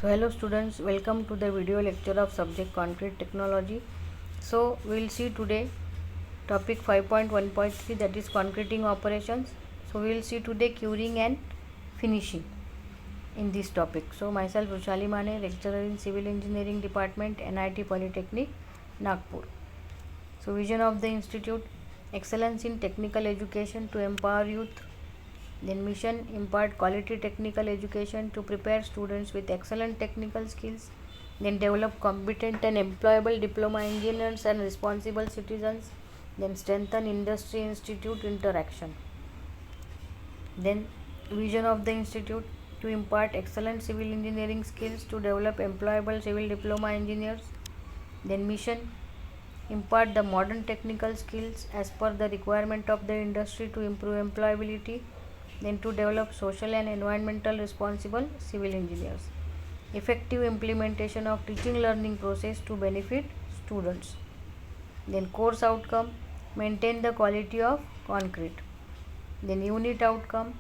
So hello students, welcome to the video lecture of subject concrete technology. So we will see today topic 5.1.3, that is concreting operations. So we will see today curing and finishing in this topic. So myself Rushali Mane, lecturer in Civil Engineering Department, NIT Polytechnic, Nagpur. So vision of the institute: excellence in technical education to empower youth. Then mission: impart quality technical education to prepare students with excellent technical skills. Then develop competent and employable diploma engineers and responsible citizens. Then strengthen industry institute interaction. Then vision of the institute: to impart excellent civil engineering skills to develop employable civil diploma engineers. Then mission: impart the modern technical skills as per the requirement of the industry to improve employability. Then to develop social and environmental responsible civil engineers. Effective implementation of teaching learning process to benefit students. Then course outcome: maintain the quality of concrete. Then unit outcome: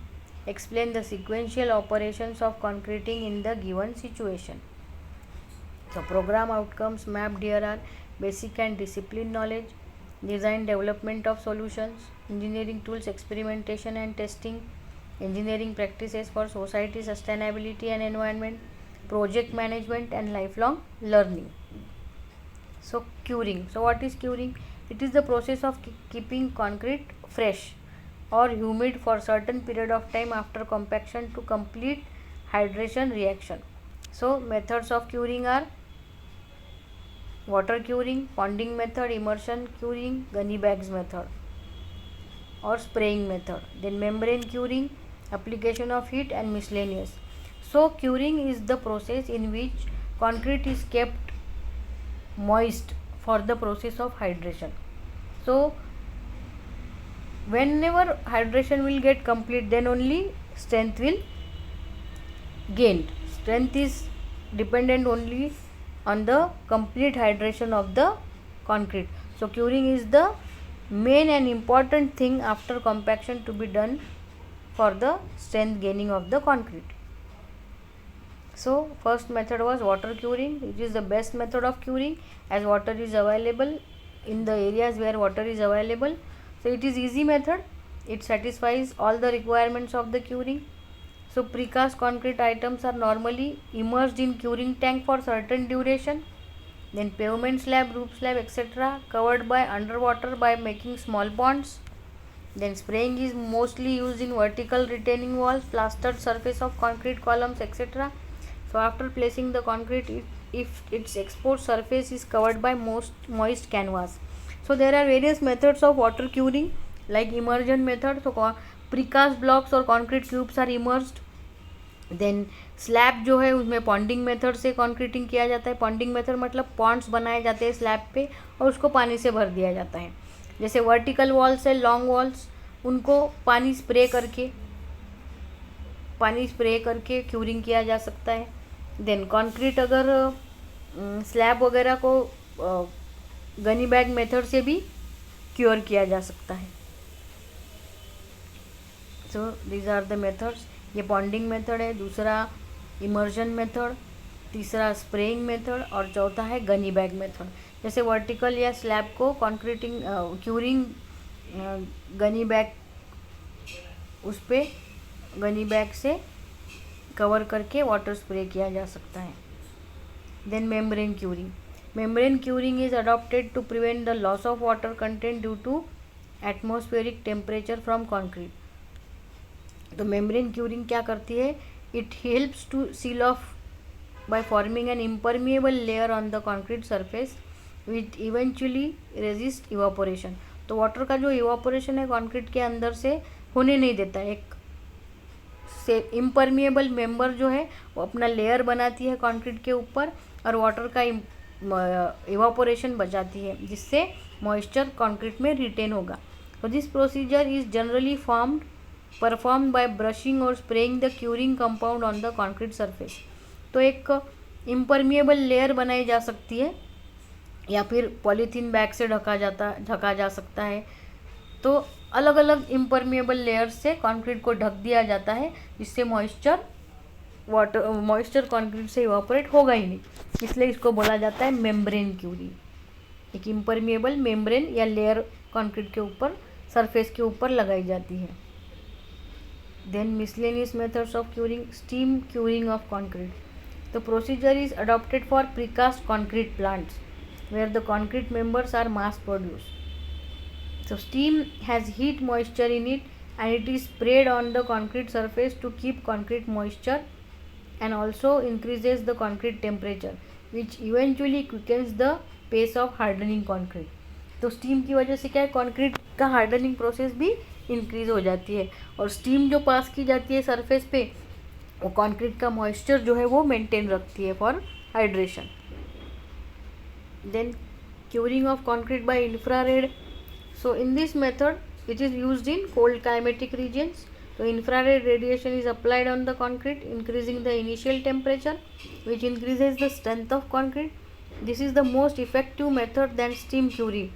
explain the sequential operations of concreting in the given situation. So program outcomes mapped here are: basic and discipline knowledge, design development of solutions, engineering tools experimentation and testing, engineering practices for society sustainability and environment, project management and lifelong learning. So curing. So what is curing? It is the process of keeping concrete fresh or humid for certain period of time after compaction to complete hydration reaction. So methods of curing are: water curing, ponding method, immersion curing, gunny bags method or spraying method. Then membrane curing, application of heat and miscellaneous. So curing is the process in which concrete is kept moist for the process of hydration. So whenever hydration will get complete, then only strength will gain. Strength is dependent only on the complete hydration of the concrete. So curing is the main and important thing after compaction to be done for the strength gaining of the concrete. So first method was water curing. It is the best method of curing as water is available in the areas where water is available. So it is easy method. It satisfies all the requirements of the curing. So precast concrete items are normally immersed in curing tank for certain duration. Then pavement slab, roof slab, etc. covered by underwater by making small ponds. Then spraying is mostly used in vertical retaining walls, plastered surface of concrete columns, etc. So after placing the concrete, if its exposed surface is covered by moist canvas. So there are various methods of water curing like immersion method. So precast blocks और concrete cubes are immersed. Then slab जो है उसमें पॉन्डिंग method से concreting किया जाता है. पॉन्डिंग method मतलब Pond's बनाए जाते हैं स्लैब पे और उसको पानी से भर दिया जाता है. जैसे वर्टिकल वॉल्स है, लॉन्ग वॉल्स, उनको पानी स्प्रे करके क्यूरिंग किया जा सकता है. देन कंक्रीट अगर स्लैब वगैरह को गनी बैग मेथड से भी क्योर किया जा सकता है. So these are the methods. ये पॉन्डिंग मेथड है, दूसरा इमर्जन मेथड, तीसरा स्प्रेइंग मेथड और चौथा है गनी बैग मेथड. जैसे वर्टिकल या स्लैब को कॉन्क्रीटिंग क्यूरिंग गनी बैग, उस पर गनी बैग से कवर करके वाटर स्प्रे किया जा सकता है. Then membrane curing. Membrane curing is adopted to prevent the loss of water content due to atmospheric temperature from concrete. तो मेम्ब्रेन क्यूरिंग क्या करती है? It helps to seal off by forming an impermeable layer on the concrete surface which eventually resist evaporation. तो water का जो evaporation है concrete के अंदर से होने नहीं देता. एक से इम्परमिएबल मेम्बर जो है वो अपना लेयर बनाती है कॉन्क्रीट के ऊपर और वाटर का इवापोरेशन बचाती है, जिससे मॉइस्चर कॉन्क्रीट में रिटेन होगा. तो this procedure is generally perform by brushing और spraying the curing compound on the concrete surface. तो एक इम्परमिएबल लेयर बनाई जा सकती है या फिर पॉलीथीन बैग से ढका जा सकता है. तो अलग अलग इम्परमिएबल लेयर से कॉन्क्रीट को ढक दिया जाता है जिससे मॉइस्चर वाटर मॉइस्चर कंक्रीट से इवापोरेट होगा ही नहीं, इसलिए इसको बोला जाता है मेम्ब्रेन क्यूरिंग। एक इम्परमिएबल मेम्ब्रेन या लेयर कंक्रीट के ऊपर, सरफेस के ऊपर लगाई जाती है। Then miscellaneous methods of curing, steam curing of concrete. The procedure is adopted for precast concrete plants where the concrete members are mass produced. So steam has heat moisture in it and it is sprayed on the concrete surface to keep concrete moisture and also increases the concrete temperature which eventually quickens the pace of hardening concrete. तो steam की वजह से क्या है, concrete का hardening process भी increase हो जाती है और स्टीम जो पास की जाती है सरफेस पे वो कंक्रीट का मॉइस्चर जो है वो मेंटेन रखती है for hydration. Then curing of concrete by infrared. So in this method it is used in cold climatic regions. तो infrared radiation is applied on the concrete increasing the initial temperature which increases the strength of concrete. This is the most effective method than steam curing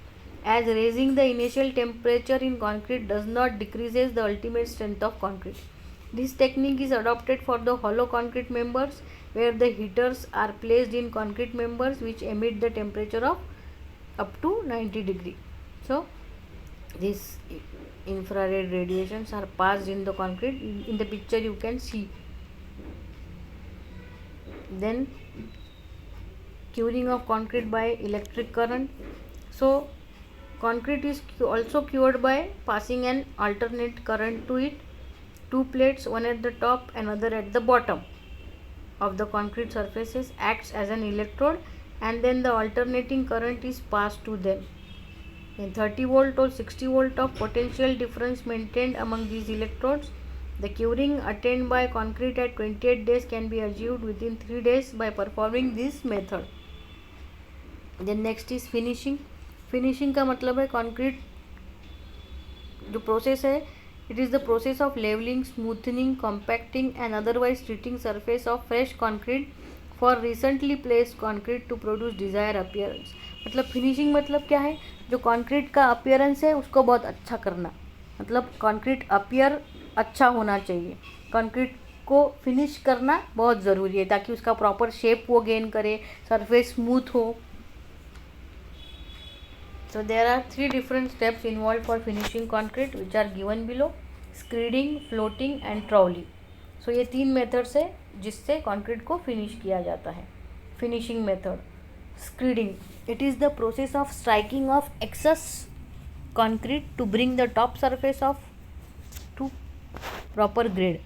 as raising the initial temperature in concrete does not decreases the ultimate strength of concrete. This technique is adopted for the hollow concrete members where the heaters are placed in concrete members which emit the temperature of up to 90 degree. So these infrared radiations are passed in the concrete. In the picture you can see. Then curing of concrete by electric current. So concrete is also cured by passing an alternate current to it. Two plates, one at the top, another at the bottom of the concrete surfaces, acts as an electrode and then the alternating current is passed to them. Then 30 volt or 60 volt of potential difference maintained among these electrodes. The curing attained by concrete at 28 days can be achieved within 3 days by performing this method. Then next is finishing. Finishing का मतलब है concrete जो process है, it is the process of levelling, smoothing, compacting and otherwise treating surface of fresh concrete for recently placed concrete to produce desire appearance. मतलब finishing मतलब क्या है, जो कंक्रीट का अपीयरेंस है उसको बहुत अच्छा करना, मतलब कंक्रीट अपीयर अच्छा होना चाहिए। कंक्रीट को फिनिश करना बहुत ज़रूरी है ताकि उसका प्रॉपर शेप वो गेन करे, सरफेस स्मूथ हो। So there are 3 different steps involved for finishing concrete which are given below: screeding, floating and troweling. So ये 3 मेथड्स है जिससे कंक्रीट को फिनिश किया जाता है। Finishing method screeding, it is the process of striking of excess concrete to bring the top surface of to proper grade.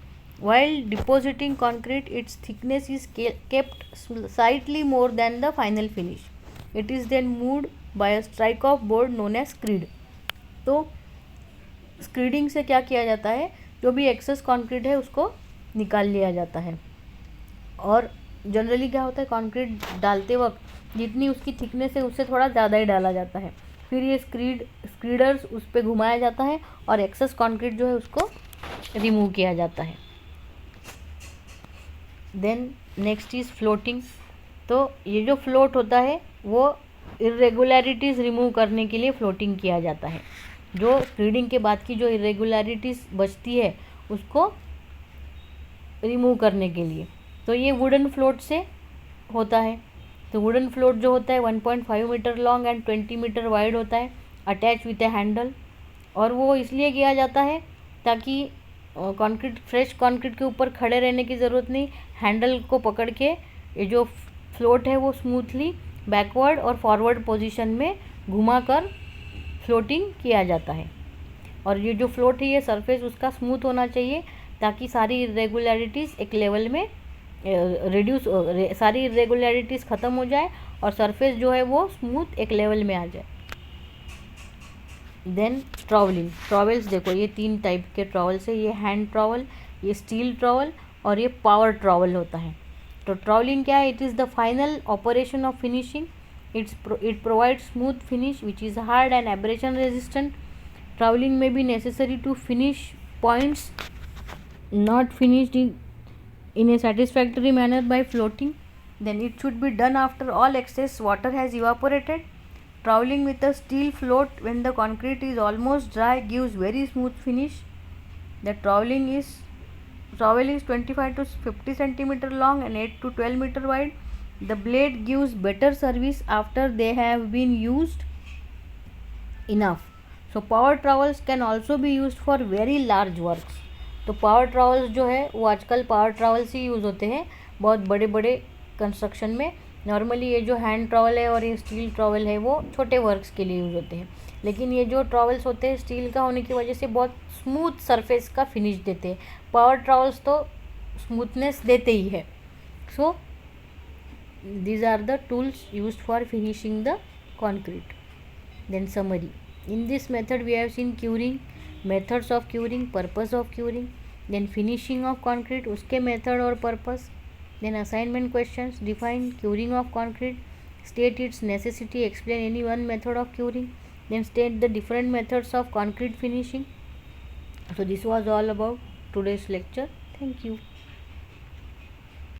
While depositing concrete, its thickness is kept slightly more than the final finish. It is then moved by a strike of board known as screed. तो स्क्रीडिंग से क्या किया जाता है, जो भी access concrete है उसको निकाल लिया जाता है और जनरली क्या होता है, कंक्रीट डालते वक्त जितनी उसकी थिकनेस है उससे थोड़ा ज़्यादा ही डाला जाता है। फिर ये स्क्रीडर्स उस पर घुमाया जाता है और एक्सेस कंक्रीट जो है उसको रिमूव किया जाता है। Then next is floating. तो ये जो फ्लोट होता है वो इरेगुलरिटीज़ रिमूव करने के लिए फ्लोटिंग किया जाता है। जो स्क्रीडिंग के बाद की जो इरेगुलरिटीज़ बचती है उसको रिमूव करने के लिए। तो ये वुडन फ्लोट से होता है। तो वुडन फ्लोट जो होता है 1.5 metre long and 20 metre wide होता है, अटैच विथ ए हैंडल। और वो इसलिए किया जाता है ताकि कंक्रीट फ्रेश कंक्रीट के ऊपर खड़े रहने की ज़रूरत नहीं, हैंडल को पकड़ के ये जो फ्लोट है वो स्मूथली बैकवर्ड और फॉरवर्ड पोजीशन में घुमाकर फ्लोटिंग किया जाता है। और ये जो फ्लोट है ये सरफेस उसका स्मूथ होना चाहिए ताकि सारी इरेगुलरिटीज़ एक लेवल में सारी इरेगुलरिटीज़ ख़त्म हो जाए और सरफेस जो है वो स्मूथ एक लेवल में आ जाए। देन ट्रॉवलिंग। ट्रॉवल्स देखो ये 3 टाइप के ट्रॉवल्स है, ये हैंड ट्रॉवल, ये स्टील ट्रॉवल और ये पावर ट्रॉवल होता है। तो ट्रॉवलिंग क्या है, it is the final operation of finishing. It provide smooth finish which is hard and abrasion resistant. Trowelling में भी necessary to finish points not finished in a satisfactory manner by floating. Then it should be done after all excess water has evaporated. Troweling with a steel float when the concrete is almost dry gives very smooth finish. The troweling is trowel is 25 to 50 centimeter long and 8 to 12 meter wide. The blade gives better service after they have been used enough. So power trowels can also be used for very large works. तो power travels जो है वो आजकल power travels ही use होते हैं बहुत बड़े बड़े कंस्ट्रक्शन में. नॉर्मली ये जो हैंड ट्रावल है और ये स्टील ट्रावल है वो छोटे वर्क्स के लिए यूज़ होते हैं. लेकिन ये जो ट्रावल्स होते हैं स्टील का होने की वजह से बहुत स्मूथ सरफेस का फिनिश देते हैं. पावर ट्रावल्स तो स्मूथनेस देते ही है. सो these are the tools used for finishing the concrete. Then summary. In this method we have seen curing, methods of curing, purpose of curing, then finishing of concrete, उसके method और purpose, then assignment questions. Define curing of concrete, state its necessity, explain any one method of curing, then state the different methods of concrete finishing. So this was all about today's lecture. Thank you.